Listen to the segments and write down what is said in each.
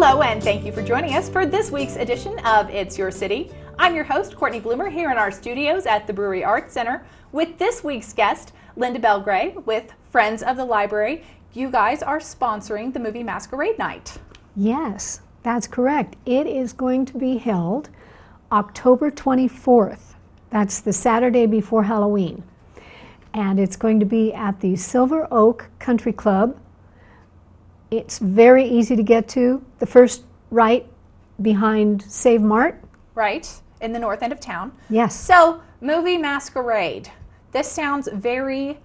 Hello, and thank you for joining us for this week's edition of It's Your City. I'm your host, Cortney Bloomer, here in our studios at the Brewery Arts Center with this week's guest, Linda Belgray, with Friends of the Library. You guys are sponsoring the Movie Masquerade Night. Yes, that's correct. It is going to be held October 24th. That's the Saturday before Halloween. And it's going to be at the Silver Oak Country Club. It's very easy to get to. The first right behind Save Mart. Right, in the north end of town. Yes. So, Movie Masquerade. This sounds very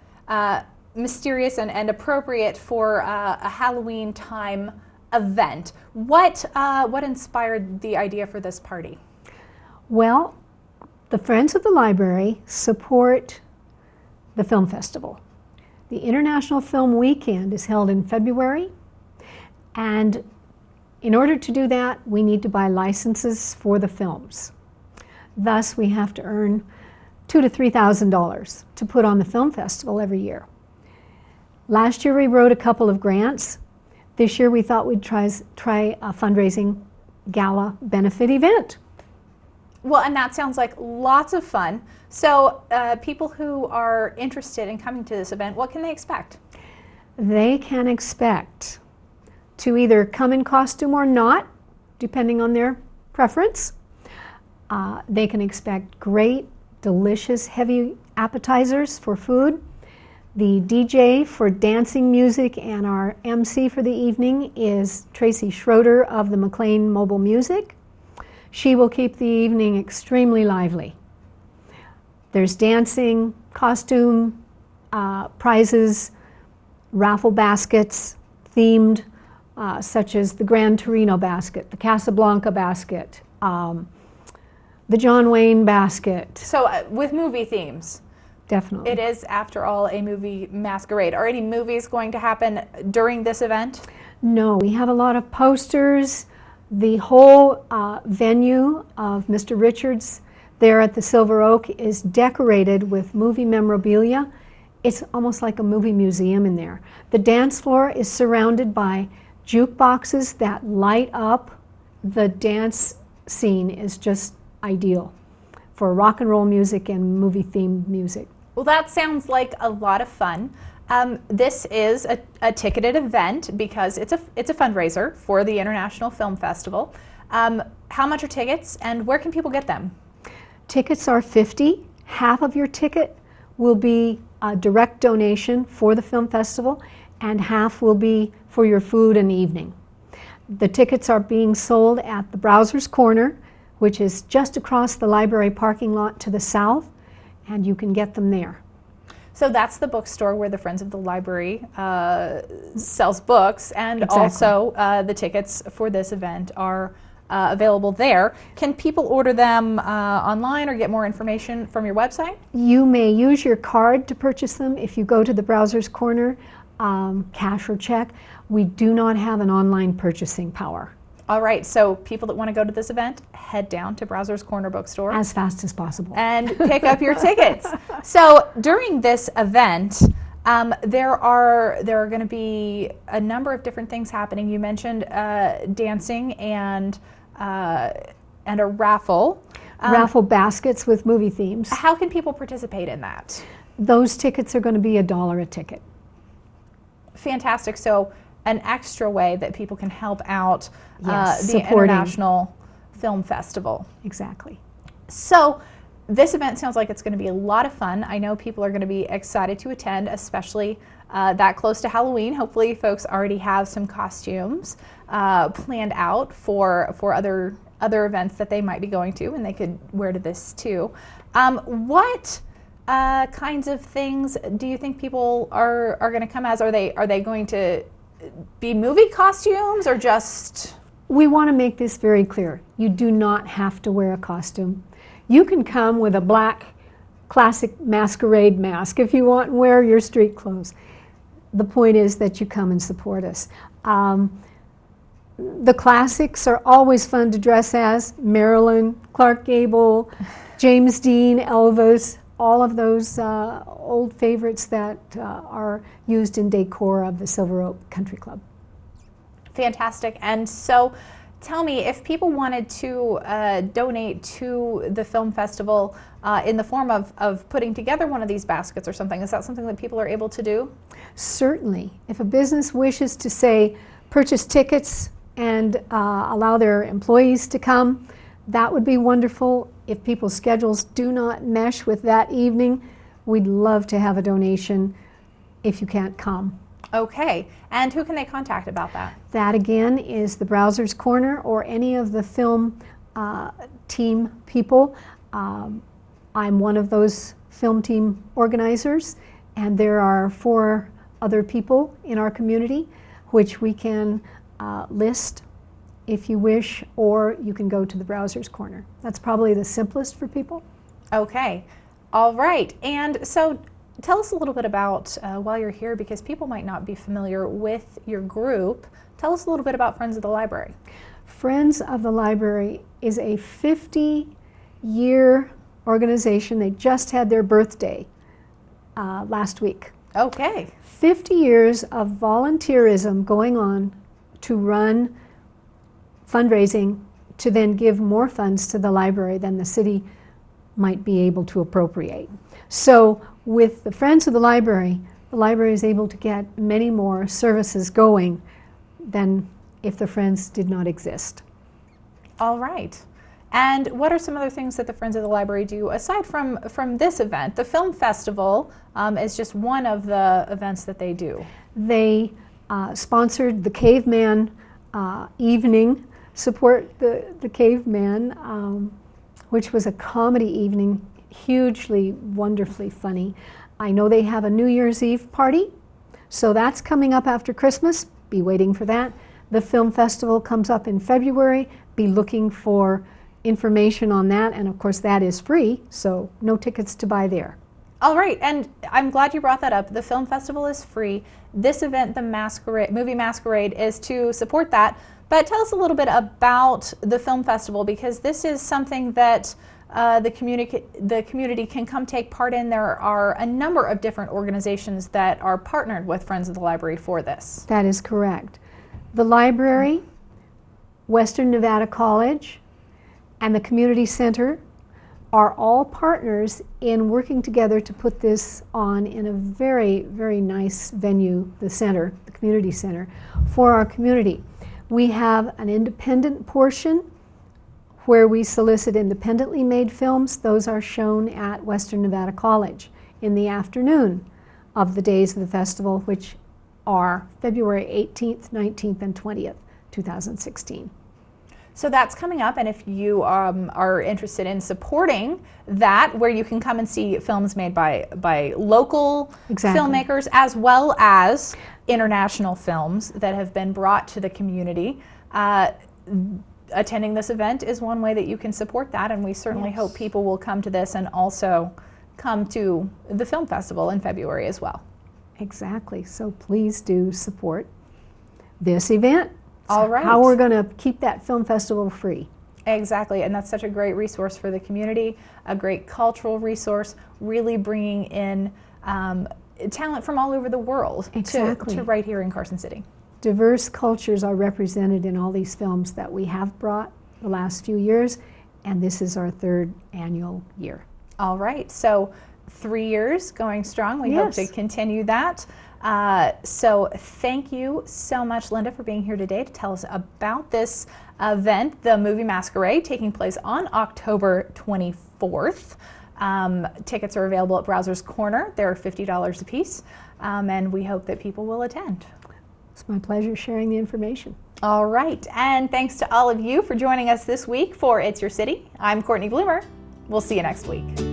mysterious and appropriate for a Halloween time event. What inspired the idea for this party? Well, the Friends of the Library support the film festival. The International Film Weekend is held in February, and in order to do that, we need to buy licenses for the films. Thus, we have to earn $2,000 to $3,000 to put on the film festival every year. Last year, we wrote a couple of grants. This year, we thought we'd try a fundraising gala benefit event. Well, and that sounds like lots of fun. So, people who are interested in coming to this event, what can they expect? They can expect to either come in costume or not, depending on their preference. They can expect great, delicious, heavy appetizers for food. The DJ for dancing music and our MC for the evening is Tracy Schroeder of the McLean Mobile Music. She will keep the evening extremely lively. There's dancing, costume, prizes, raffle baskets, themed, such as the Gran Torino basket, the Casablanca basket, the John Wayne basket. So with movie themes. Definitely. It is, after all, a movie masquerade. Are any movies going to happen during this event? No, we have a lot of posters. The whole venue of Mr. Richards there at the Silver Oak is decorated with movie memorabilia. It's almost like a movie museum in there. The dance floor is surrounded by jukeboxes that light up. The dance scene is just ideal for rock and roll music and movie themed music. Well, that sounds like a lot of fun. This is a ticketed event because it's a fundraiser for the International Film Festival. How much are tickets and where can people get them? Tickets are $50. Half of your ticket will be a direct donation for the film festival and half will be for your food and evening. The tickets are being sold at the Browser's Corner, which is just across the library parking lot to the south, and you can get them there. So that's the bookstore where the Friends of the Library sells books, and Exactly. also the tickets for this event are available there. Can people order them online or get more information from your website? You may use your card to purchase them if you go to the Browser's Corner, cash or check. We do not have an online purchasing power. All right, so people that want to go to this event, head down to Browser's Corner Bookstore. As fast as possible. And pick up your tickets. So during this event, there are going to be a number of different things happening. You mentioned dancing and a raffle. Raffle baskets with movie themes. How can people participate in that? Those tickets are going to be $1 a ticket. Fantastic. So an extra way that people can help out Yes, the supporting. International Film Festival. Exactly. So this event sounds like it's going to be a lot of fun. I know people are going to be excited to attend, especially that close to Halloween. Hopefully folks already have some costumes planned out for other events that they might be going to, and they could wear to this too. What kinds of things do you think people are going to come as? Are they going to be movie costumes or just... We want to make this very clear. You do not have to wear a costume. You can come with a black classic masquerade mask if you want and wear your street clothes. The point is that you come and support us. The classics are always fun to dress as. Marilyn, Clark Gable, James Dean, Elvis, all of those old favorites that are used in decor of the Silver Oak Country Club. Fantastic. And so tell me, if people wanted to donate to the film festival in the form of putting together one of these baskets or something, is that something that people are able to do? Certainly. If a business wishes to, say, purchase tickets and allow their employees to come, that would be wonderful. If people's schedules do not mesh with that evening, we'd love to have a donation if you can't come. Okay, and who can they contact about that? That again is the Browser's Corner or any of the film team people. I'm one of those film team organizers, and there are 4 other people in our community which we can list if you wish, or you can go to the Browser's Corner. That's probably the simplest for people. Okay, all right. And so tell us a little bit about, while you're here, because people might not be familiar with your group, tell us a little bit about Friends of the Library. Friends of the Library is a 50-year organization. They just had their birthday last week. Okay. 50 years of volunteerism going on to run fundraising to then give more funds to the library than the city might be able to appropriate. So with the Friends of the Library is able to get many more services going than if the Friends did not exist. All right. And what are some other things that the Friends of the Library do aside from this event? The film festival is just one of the events that they do. They sponsored the Caveman evening, support the Caveman, which was a comedy evening, hugely, wonderfully funny. I know they have a New Year's Eve party, so that's coming up after Christmas. Be waiting for that. The film festival comes up in February. Be looking for information on that, and of course that is free, so no tickets to buy there. All right, and I'm glad you brought that up. The film festival is free. This event, the Movie Masquerade, is to support that. But tell us a little bit about the film festival, because this is something that the community can come take part in. There are a number of different organizations that are partnered with Friends of the Library for this. That is correct. The library, Western Nevada College, and the community center are all partners in working together to put this on in a very, very nice venue, the center, the community center, for our community. We have an independent portion where we solicit independently made films. Those are shown at Western Nevada College in the afternoon of the days of the festival, which are February 18th, 19th, and 20th, 2016. So that's coming up, and if you are interested in supporting that, where you can come and see films made by local filmmakers as well as international films that have been brought to the community, attending this event is one way that you can support that, and we certainly hope people will come to this and also come to the film festival in February as well. Exactly, so please do support this event. All right. How we're going to keep that film festival free. Exactly, and that's such a great resource for the community, a great cultural resource, really bringing in talent from all over the world to right here in Carson City. Diverse cultures are represented in all these films that we have brought the last few years, and this is our 3rd annual year. All right, so 3 years going strong. We hope to continue that. So thank you so much, Linda, for being here today to tell us about this event, the Movie Masquerade, taking place on October 24th. Tickets are available at Browser's Corner. They're $50 a piece, and we hope that people will attend. It's my pleasure sharing the information. All right, and thanks to all of you for joining us this week for It's Your City. I'm Cortney Bloomer. We'll see you next week.